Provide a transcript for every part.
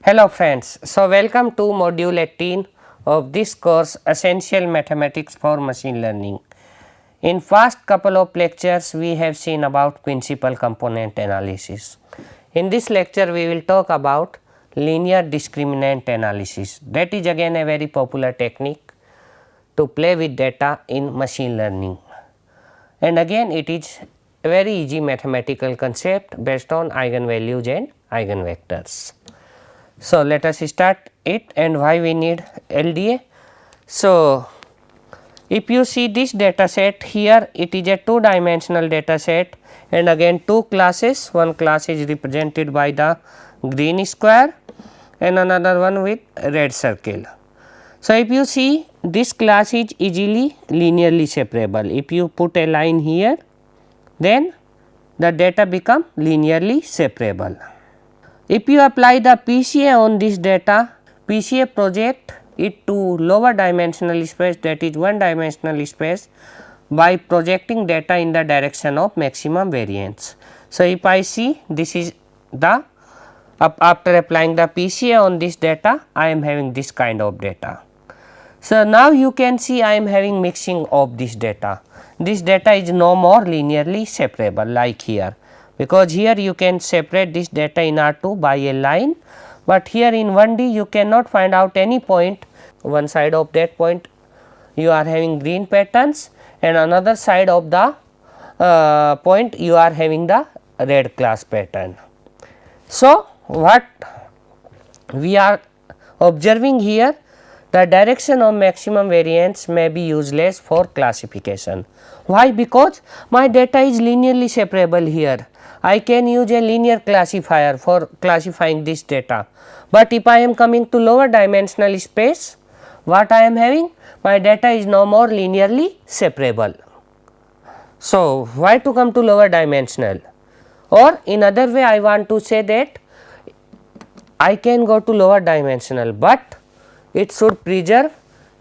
Hello friends, so welcome to module 18 of this course Essential Mathematics for Machine Learning. In past couple of lectures we have seen about principal component analysis. In this lecture we will talk about linear discriminant analysis, that is again a very popular technique to play with data in machine learning, and again it is a very easy mathematical concept based on eigenvalues and eigenvectors. So, let us start it and why we need LDA. So, if you see this data set here, it is a 2-dimensional data set and again 2 classes, one class is represented by the green square and another one with red circle. So, if you see this class is easily linearly separable, if you put a line here then the data become linearly separable. If you apply the PCA on this data, PCA project it to lower dimensional space, that is 1-dimensional space, by projecting data in the direction of maximum variance. So, if I see this is the after applying the PCA on this data, I am having this kind of data. So, now you can see I am having mixing of this data. This data is no more linearly separable like here, because here you can separate this data in R2 by a line, but here in 1D you cannot find out any point. One side of that point you are having green patterns and another side of the point you are having the red class pattern. So, what we are observing here, the direction of maximum variance may be useless for classification. Why? Because my data is linearly separable here. I can use a linear classifier for classifying this data, but if I am coming to lower dimensional space, what I am having? My data is no more linearly separable. So, why to come to lower dimensional? Or in other way I want to say that I can go to lower dimensional, but it should preserve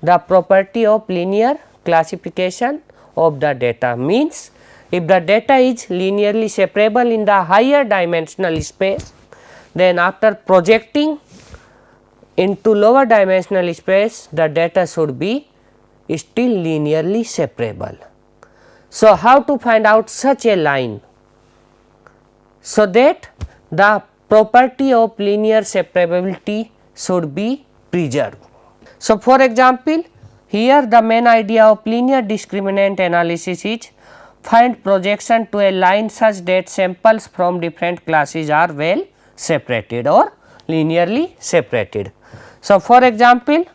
the property of linear classification of the data. Means if the data is linearly separable in the higher dimensional space, then after projecting into lower dimensional space, the data should be still linearly separable. So, how to find out such a line? So, that the property of linear separability should be preserved. So, for example, here the main idea of linear discriminant analysis is find projection to a line such that samples from different classes are well separated or linearly separated. So, for example,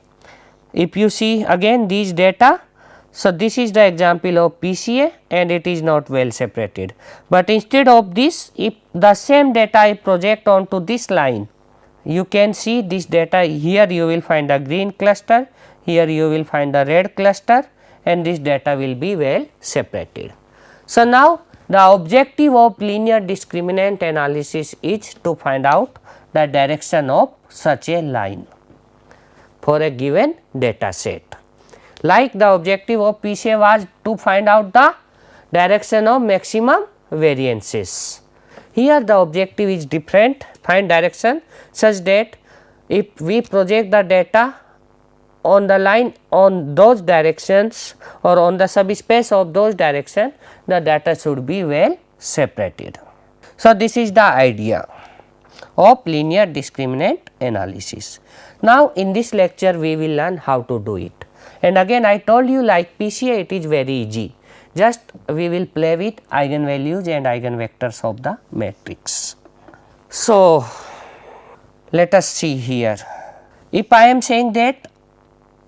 if you see again these data, so this is the example of PCA and it is not well separated, but instead of this, if the same data I project onto this line, you can see this data here you will find a green cluster, here you will find a red cluster and this data will be well separated. So, now the objective of linear discriminant analysis is to find out the direction of such a line for a given data set. Like the objective of PCA was to find out the direction of maximum variances. Here the objective is different, find direction such that if we project the data on the line on those directions or on the subspace of those directions, the data should be well separated. So, this is the idea of linear discriminant analysis. Now, in this lecture we will learn how to do it, and again I told you like PCA it is very easy, just we will play with eigenvalues and eigenvectors of the matrix. So, let us see here, if I am saying that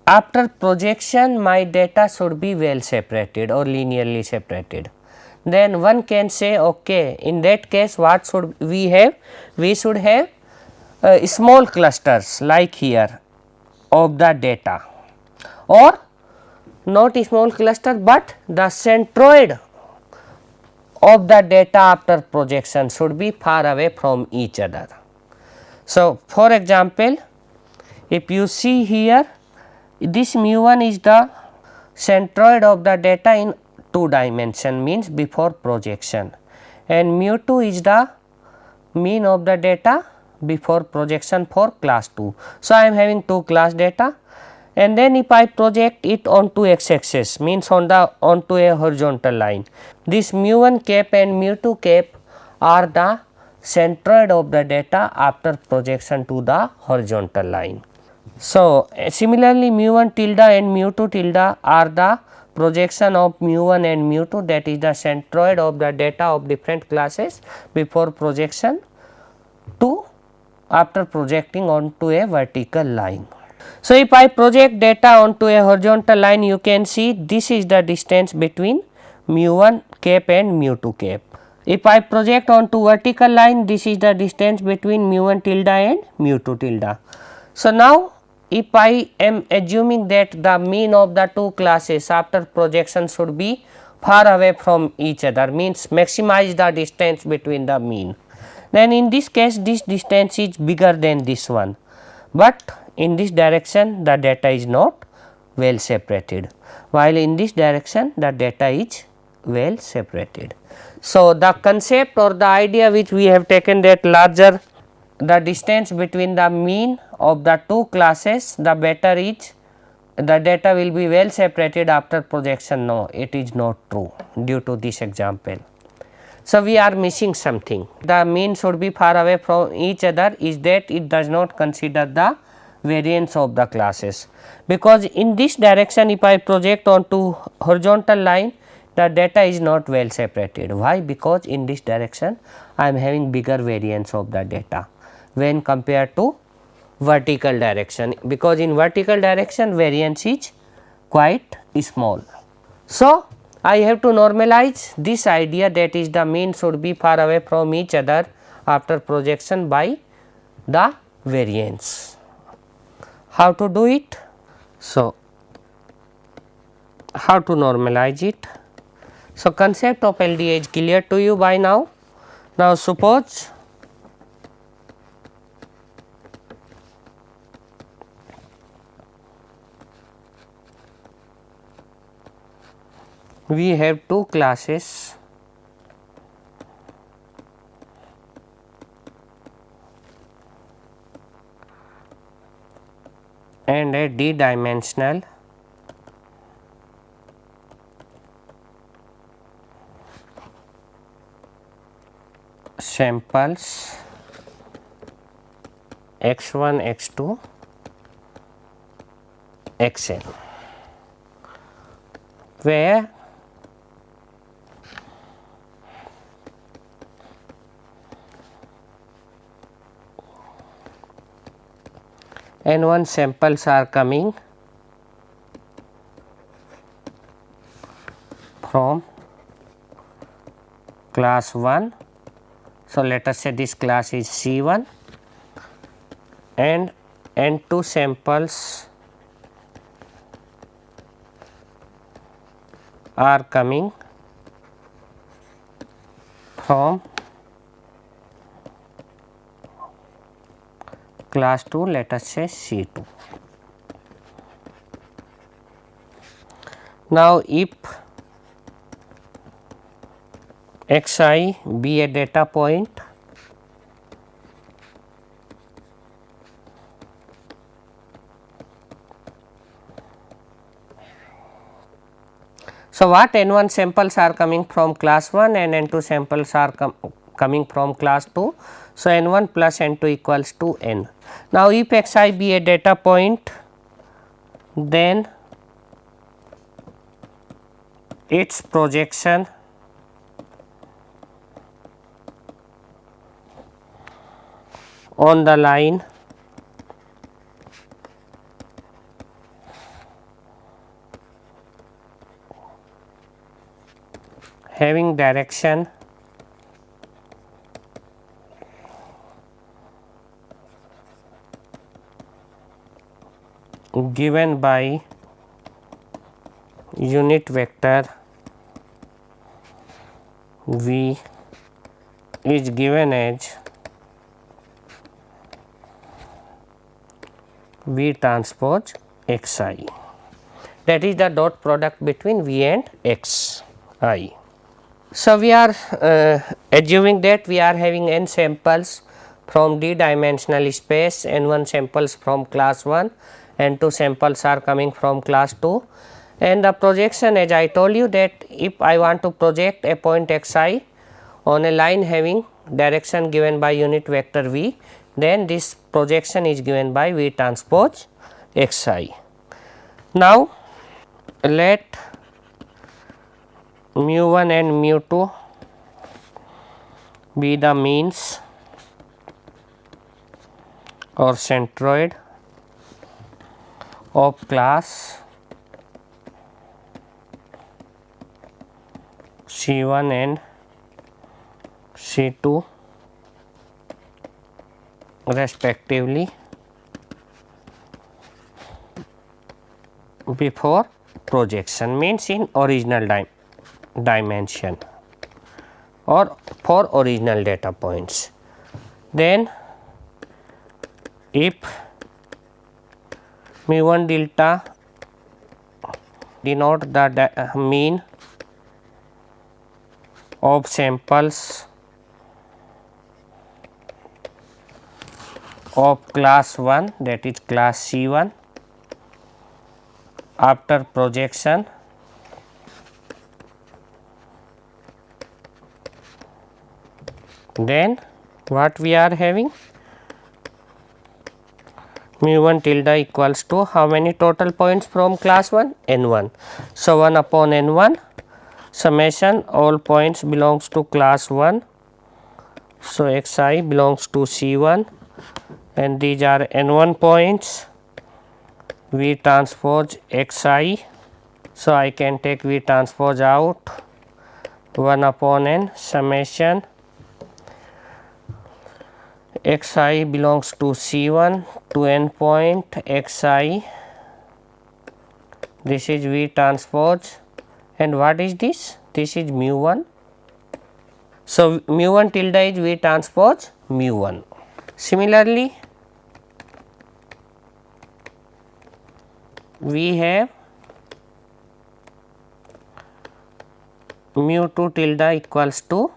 after projection my data should be well separated or linearly separated, then one can say okay, in that case what should we have? We should have small clusters like here of the data, or not small cluster, but the centroid of the data after projection should be far away from each other. So, for example, if you see here, this mu1 is the centroid of the data in 2 dimension, means before projection, and mu2 is the mean of the data before projection for class 2. So, I am having 2 class data, and then if I project it onto x axis, means onto a horizontal line, this mu 1 cap and mu 2 cap are the centroid of the data after projection to the horizontal line. So, similarly mu 1 tilde and mu 2 tilde are the projection of mu 1 and mu 2, that is the centroid of the data of different classes before projection to after projecting onto a vertical line. So, if I project data onto a horizontal line, you can see this is the distance between mu 1 cap and mu 2 cap. If I project onto vertical line, this is the distance between mu 1 tilde and mu 2 tilde. So, now if I am assuming that the mean of the two classes after projection should be far away from each other, means maximize the distance between the mean, then in this case this distance is bigger than this one, but in this direction the data is not well separated, while in this direction the data is well separated. So, the concept or the idea which we have taken, that larger the distance between the mean of the two classes, the better is the data will be well separated after projection. No, it is not true due to this example. So, we are missing something. The mean should be far away from each other is that it does not consider the variance of the classes, because in this direction if I project onto horizontal line, the data is not well separated. Why? Because in this direction I am having bigger variance of the data when compared to vertical direction, because in vertical direction variance is quite small. So, I have to normalize this idea, that is the mean should be far away from each other after projection by the variance. How to do it? So, how to normalize it? So, concept of LDA is clear to you by now. Now, suppose we have two classes and a d-dimensional samples x1, x2, xn, where N1 samples are coming from class 1. So, let us say this class is C1 and N2 samples are coming from class 2, let us say C2. Now, if xi be a data point, so what N1 samples are coming from class 1 and N2 samples are coming from class 2. So, N1 plus N2 equals to N. Now, if xi be a data point, then its projection on the line having direction given by unit vector V is given as V transpose xi, that is the dot product between V and xi. So, we are assuming that we are having n samples from d-dimensional space, n1 samples from class 1 and 2 samples are coming from class 2, and the projection, as I told you, that if I want to project a point xi on a line having direction given by unit vector v, then this projection is given by v transpose xi. Now, let mu 1 and mu 2 be the means or centroid of class C1 and C2 respectively before projection, means in original dimension or for original data points. Then if mu 1 delta denote the mean of samples of class 1, that is class C1 after projection, then what we are having, mu 1 tilde equals to how many total points from class 1? n1. So, 1 upon n1 summation all points belongs to class 1. So, xi belongs to C1 and these are n1 points, v transpose xi. So, I can take v transpose out, 1 upon n summation xi belongs to C1 to n point xi, this is v transpose, and what is this? This is mu 1. So, mu 1 tilde is v transpose mu 1. Similarly, we have mu 2 tilde equals to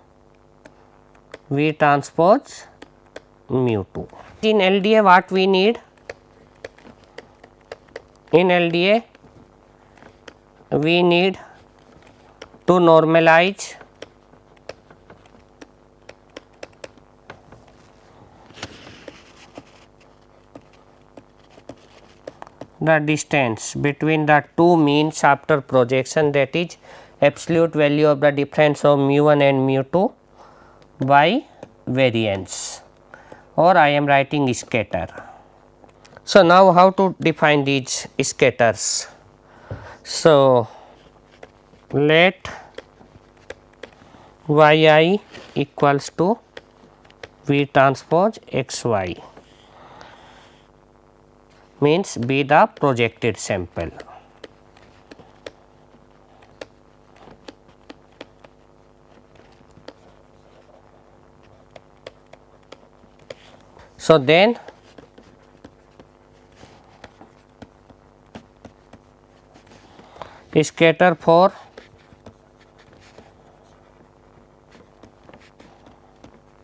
v transpose mu 2. In LDA what we need? In LDA we need to normalize the distance between the two means after projection, that is absolute value of the difference of mu 1 and mu 2 by variance, or I am writing scatter. So, now how to define these scatters? So, let yi equals to v transpose xy, means be the projected sample. So, then scatter for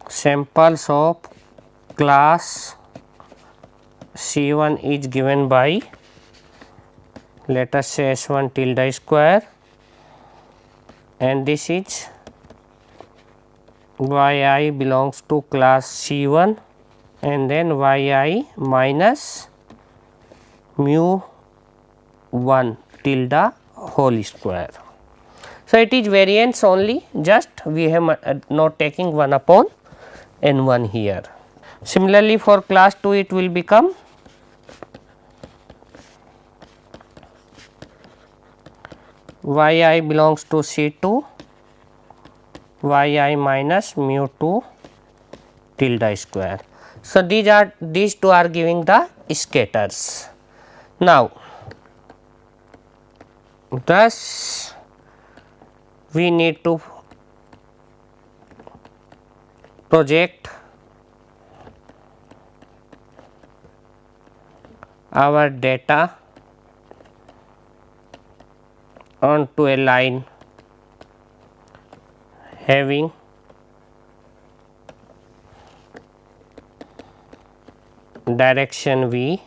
samples of class C1 is given by, let us say S1 tilde square, and this is yi belongs to class C1 and then yi minus mu 1 tilde whole square. So, it is variance only, just we have not taking 1 upon n1 here. Similarly, for class 2 it will become yi belongs to C2 yi minus mu 2 tilde square. So, these two are giving the scatters. Now, thus we need to project our data onto a line having direction V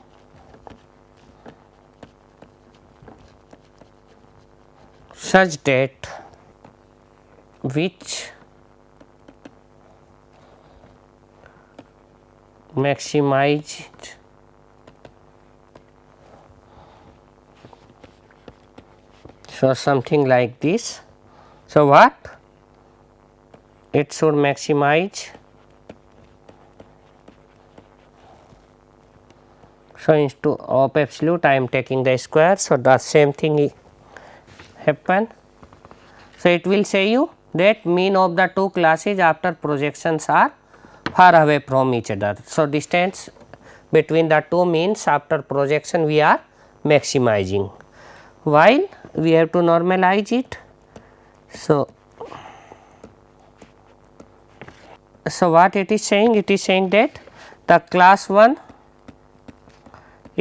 such that which maximized so something like this. So, what it should maximize. So, instead of absolute I am taking the square. So, the same thing happen. So, it will say you that mean of the two classes after projections are far away from each other. So, distance between the two means after projection we are maximizing, while we have to normalize it. So, what it is saying? It is saying that the class 1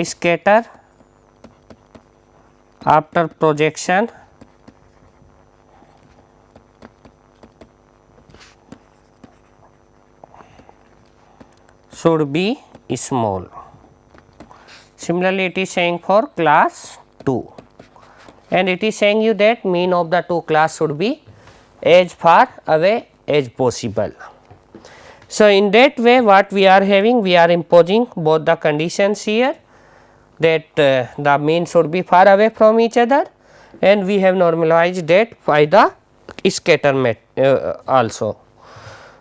scatter after projection should be small. Similarly, it is saying for class 2, and it is saying you that mean of the two class should be as far away as possible. So, in that way what we are having, we are imposing both the conditions here, that the mean should be far away from each other, and we have normalized that by the scatter method also.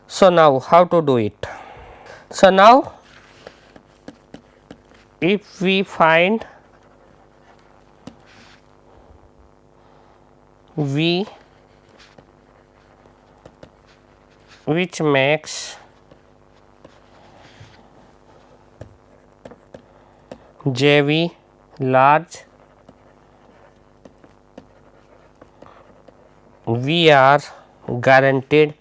So, now how to do it? So, now if we find V which makes JV large, we are guaranteed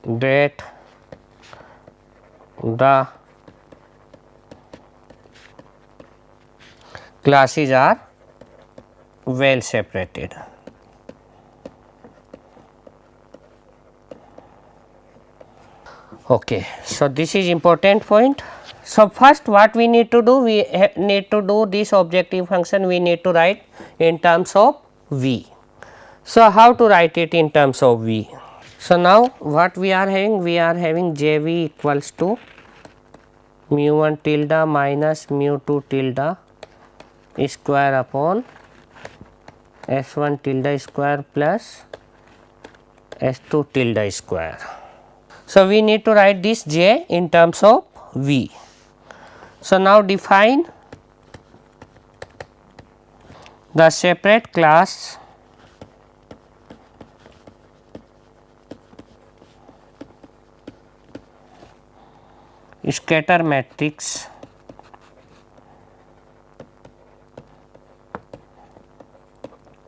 that the classes are well separated. Okay. So, this is important point. So, first what we need to do, we need to do this objective function, we need to write in terms of V. So, how to write it in terms of V? So, now what we are having? We are having JV equals to mu 1 tilde minus mu 2 tilde square upon S 1 tilde square plus S 2 tilde square. So, we need to write this J in terms of V. So, now define the separate class scatter matrix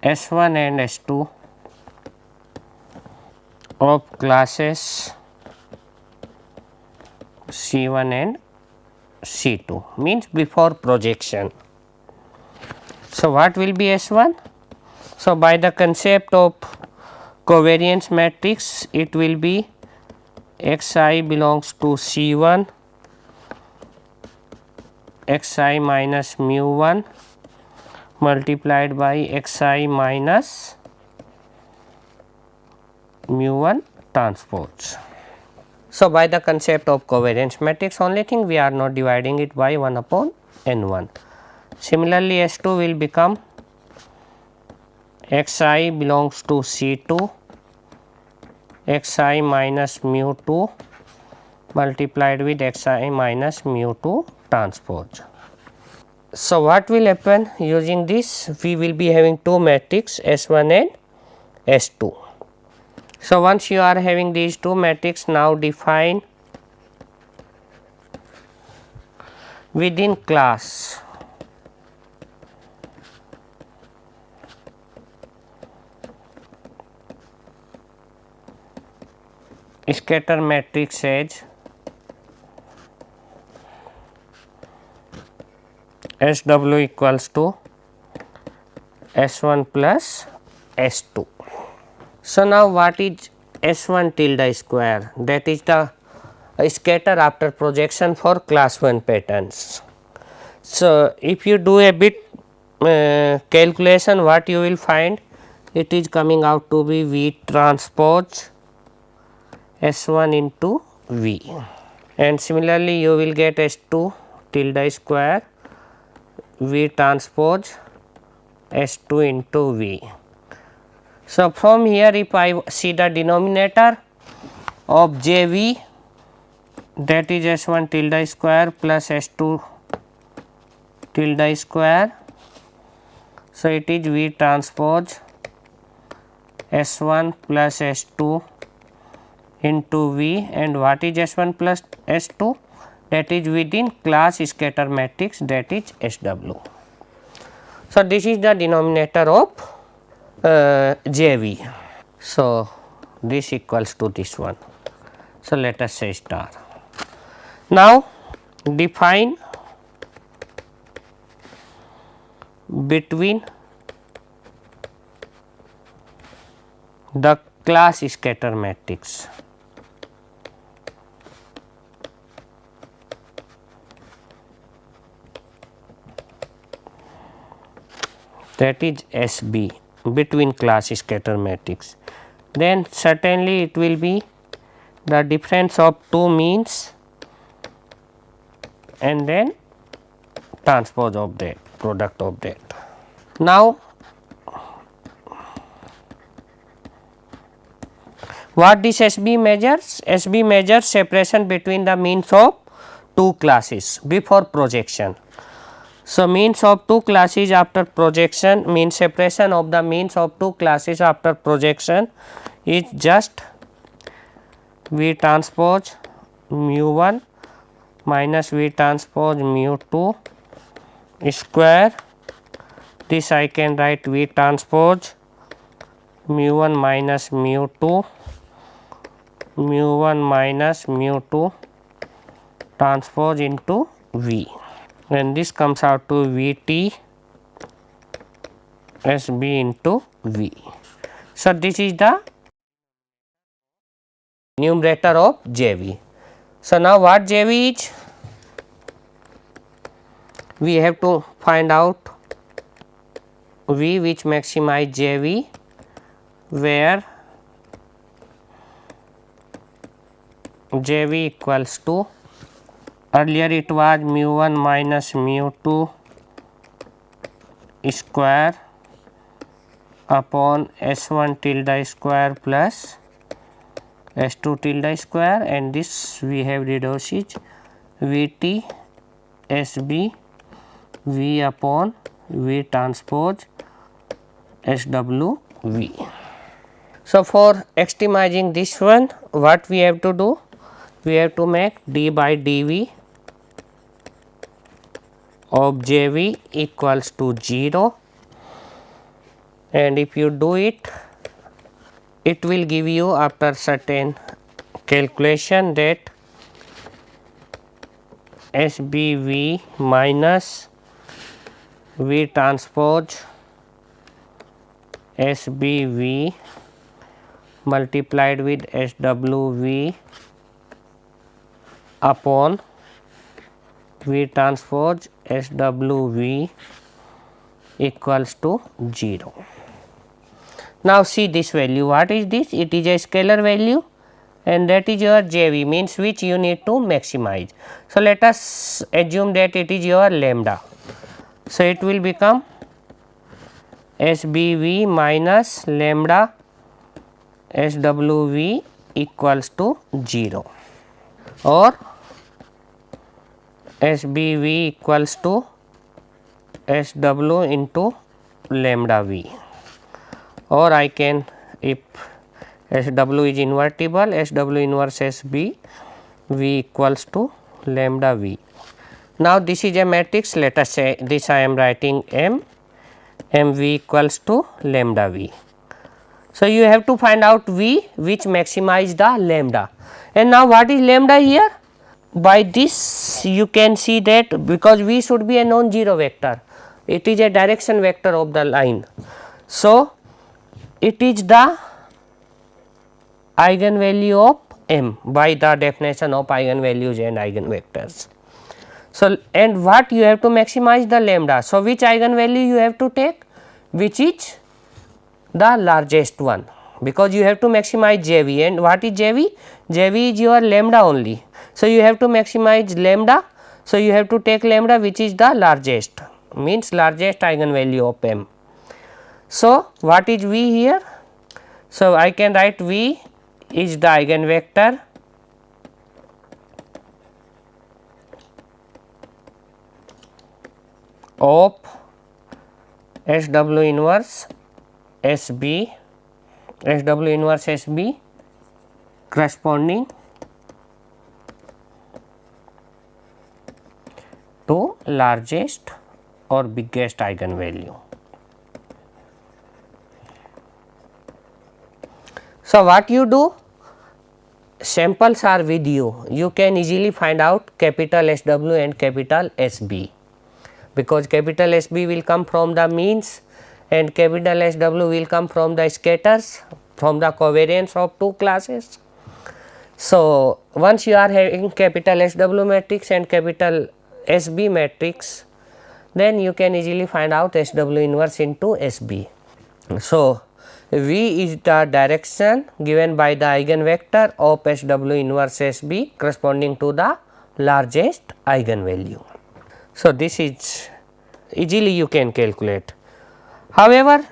S 1 and S 2 of classes C 1 and C 2, means before projection. So, what will be S 1? So, by the concept of covariance matrix, it will be x I belongs to C 1, x I minus mu 1 multiplied by x I minus mu 1 transpose. So, by the concept of covariance matrix, only thing we are not dividing it by 1 upon n 1. Similarly, S 2 will become x I belongs to C 2, x I minus mu 2 multiplied with x I minus mu 2 transpose. So, what will happen using this? We will be having two matrix S 1 and S 2. So, once you are having these two matrix, now define within class scatter matrix as SW equals to S 1 plus S 2. So, now what is S1 tilde square, that is the scatter after projection for class 1 patterns. So, if you do a bit calculation, what you will find, it is coming out to be V transpose S1 into V, and similarly you will get S2 tilde square V transpose S2 into V. So, from here if I see the denominator of JV, that is S1 tilde square plus S2 tilde square. So, it is V transpose S1 plus S2 into V, and what is S1 plus S2? That is within class scatter matrix, that is SW. So, this is the denominator of JV. So, this equals to this one. So, let us say star. Now, define between the class scatter matrix. That is SB, between class scatter matrix. Then certainly it will be the difference of two means and then transpose of that, product of that. Now, what this SB measures? SB measures separation between the means of two classes before projection. So, means of two classes after projection, means separation of the means of two classes after projection is just V transpose mu 1 minus V transpose mu 2 square. This I can write V transpose mu 1 minus mu 2 mu 1 minus mu 2 transpose into V, and this comes out to V T SB into V. So, this is the numerator of JV. So, now what JV is? We have to find out V which maximize JV, where JV equals to, earlier it was mu 1 minus mu 2 square upon S1 tilde square plus S2 tilde square, and this we have reduced it Vt SB V upon V transpose SW V. So, for extremizing this one, what we have to do? We have to make d by dV of JV equals to 0, and if you do it, it will give you after certain calculation that SBV minus V transpose SBV multiplied with SWV upon V transpose SWV equals to 0. Now, see this value, what is this? It is a scalar value, and that is your JV, means which you need to maximize. So, let us assume that it is your lambda. So, it will become SBV minus lambda SWV equals to 0, or SBV equals to SW into lambda V, or I can, if SW is invertible, SW inverse SB V equals to lambda V. Now, this is a matrix, let us say this I am writing M V equals to lambda V. So, you have to find out V which maximize the lambda, and now what is lambda here? By this you can see that because V should be a non-zero vector, it is a direction vector of the line. So, it is the eigenvalue of M by the definition of eigenvalues and eigenvectors. So, and what you have to maximize the lambda. So, which eigenvalue you have to take, which is the largest one, because you have to maximize JV, and what is JV? JV is your lambda only. So, you have to maximize lambda. So, you have to take lambda which is the largest, means largest eigenvalue of M. So, what is V here? So, I can write V is the eigenvector of SW inverse SB, SW inverse SB corresponding to largest or biggest eigenvalue. So, what you do? Samples are with you, you can easily find out capital SW and capital SB, because capital SB will come from the means and capital SW will come from the scatters, from the covariance of two classes. So, once you are having capital SW matrix and capital SB matrix, then you can easily find out SW inverse into SB. So, V is the direction given by the eigenvector of SW inverse SB corresponding to the largest eigenvalue. So, this is easily you can calculate. However,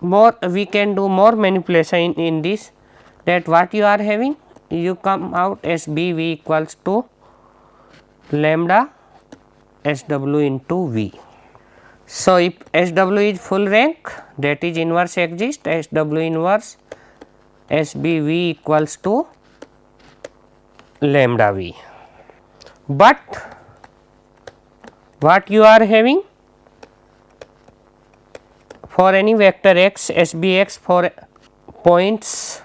more we can do more manipulation in this, that what you are having, you come out SBV equals to lambda SW into V. So, if SW is full rank, that is inverse exists, SW inverse SBV equals to lambda V. But what you are having, for any vector x, SBX for points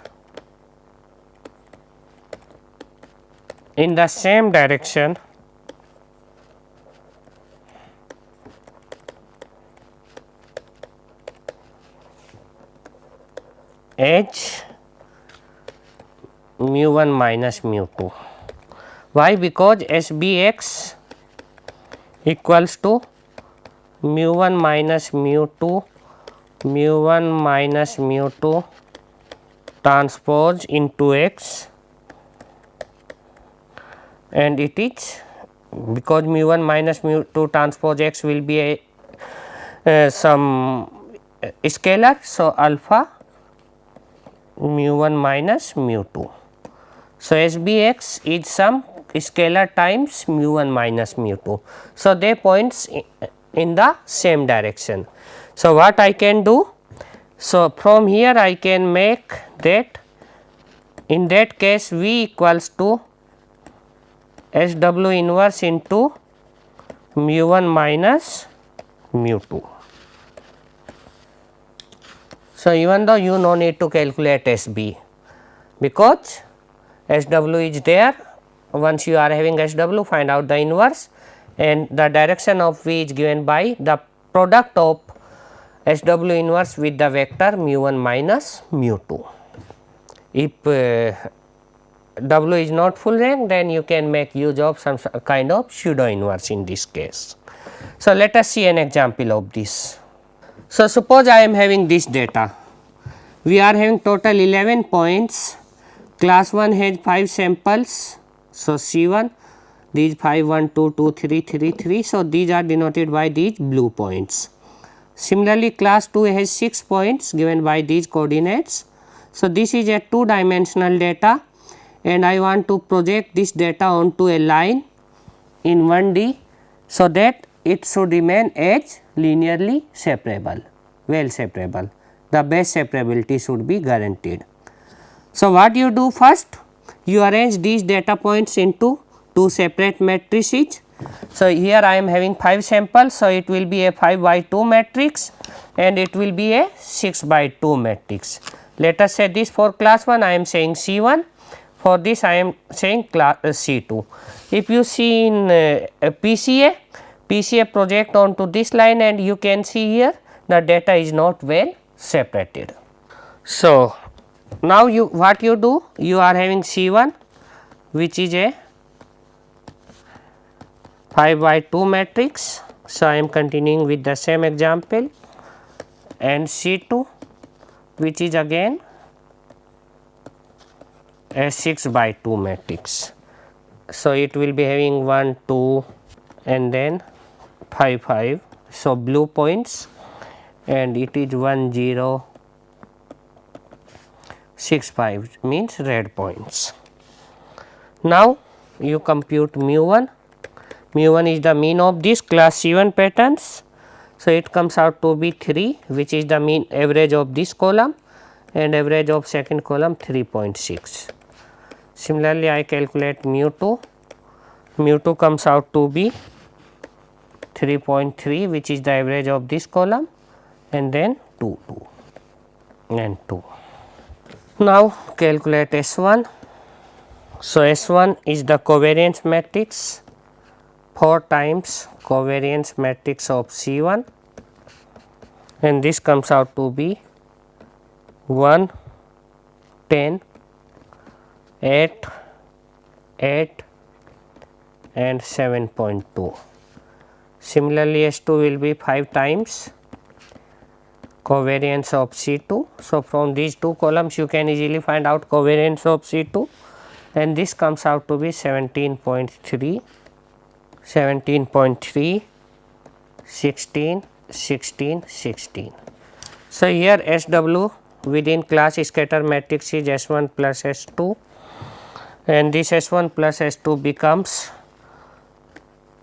in the same direction, H mu 1 minus mu 2. Why? Because SBX equals to mu 1 minus mu 2, mu 1 minus mu 2 transpose into x, and it is because mu 1 minus mu 2 transpose x will be a some scalar. So, alpha mu 1 minus mu 2. So, SBX is some scalar times mu 1 minus mu 2. So, they points in the same direction. So, what I can do? So, from here I can make that in that case V equals to SW inverse into mu 1 minus mu 2. So, even though you no need to calculate SB, because SW is there, once you are having SW, find out the inverse, and the direction of V is given by the product of SW inverse with the vector mu 1 minus mu 2. If W is not full rank, then you can make use of some kind of pseudo inverse in this case. So, let us see an example of this. So, suppose I am having this data, we are having total 11 points, class 1 has 5 samples. So, C1, these 5 1 2 2 3 3 3. So, these are denoted by these blue points. Similarly, class 2 has 6 points given by these coordinates. So, this is a 2 dimensional data, and I want to project this data onto a line in 1D, so that it should remain as linearly separable, well separable. The base separability should be guaranteed. So, what you do first? You arrange these data points into 2 separate matrices. So, here I am having 5 samples. So, it will be a 5 by 2 matrix and it will be a 6 by 2 matrix. Let us say this for class 1 I am saying C1, for this I am saying class C2. If you see in PCA project onto this line, and you can see here the data is not well separated. So, Now what you do, you are having C1 which is a 5 by 2 matrix. So, I am continuing with the same example, and C2 which is again a 6 by 2 matrix. So, it will be having 1 2 and then 5 5. So, blue points, and it is 1 0 6 5 means red points. Now, you compute mu 1. Mu 1 is the mean of this class C1 patterns. So, it comes out to be 3, which is the mean average of this column, and average of second column 3.6. Similarly, I calculate mu 2. Mu 2 comes out to be 3.3, which is the average of this column, and then 2 and 2. Now, calculate S1. So, S1 is the covariance matrix 4 times covariance matrix of C1, and this comes out to be 1 10 8 8 and 7.2. Similarly, S2 will be 5 times covariance of C2. So, from these two columns you can easily find out covariance of C2, and this comes out to be 17.3, 17.3, 16, 16, 16. So, here SW within class scatter matrix is S1 plus S2, and this S1 plus S2 becomes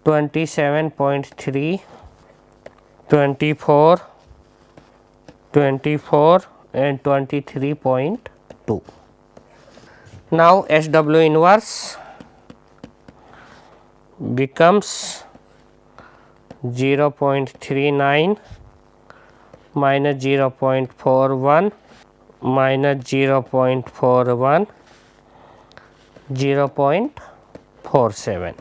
27.3, 24, 24 and 23.2. Now, SW inverse becomes 0.39 minus 0.41 minus 0.41, 0.47.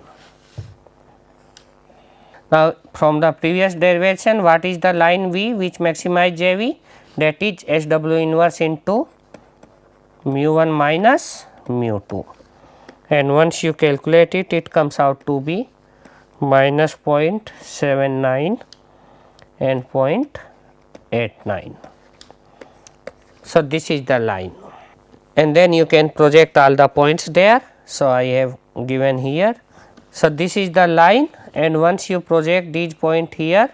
Now, from the previous derivation, what is the line V which maximize JV? That is SW inverse into mu 1 minus mu 2, and once you calculate it, it comes out to be minus 0.79 and 0.89. So, this is the line, and then you can project all the points there. So, I have given here. So, this is the line, and once you project these point here,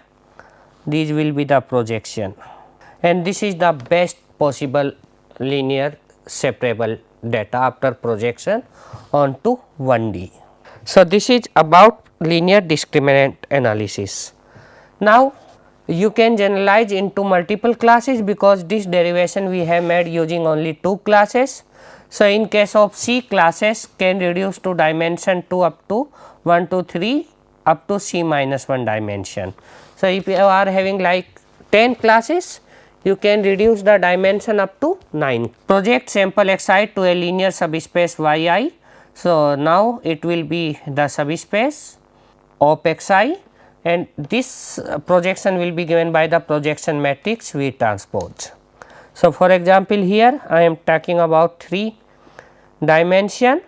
these will be the projection, and this is the best possible linear separable data after projection onto 1D. So, this is about linear discriminant analysis. Now, you can generalize into multiple classes, because this derivation we have made using only 2 classes. So, in case of C, classes can reduce to dimension 2 up to 1 to 3 up to C minus 1 dimension. So, if you are having like 10 classes, you can reduce the dimension up to 9. Project sample xi to a linear subspace yi. So, now it will be the subspace of xi, and this projection will be given by the projection matrix V transpose. So, for example, here I am talking about 3 dimension.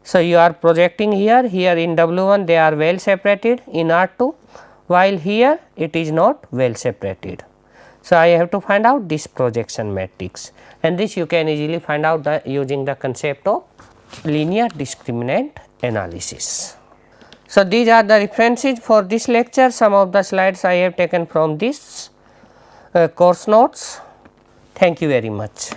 So, you are projecting here in W1 they are well separated in R2, while here it is not well separated. So, I have to find out this projection matrix, and this you can easily find out using the concept of linear discriminant analysis. So, these are the references for this lecture. Some of the slides I have taken from this course notes. Thank you very much.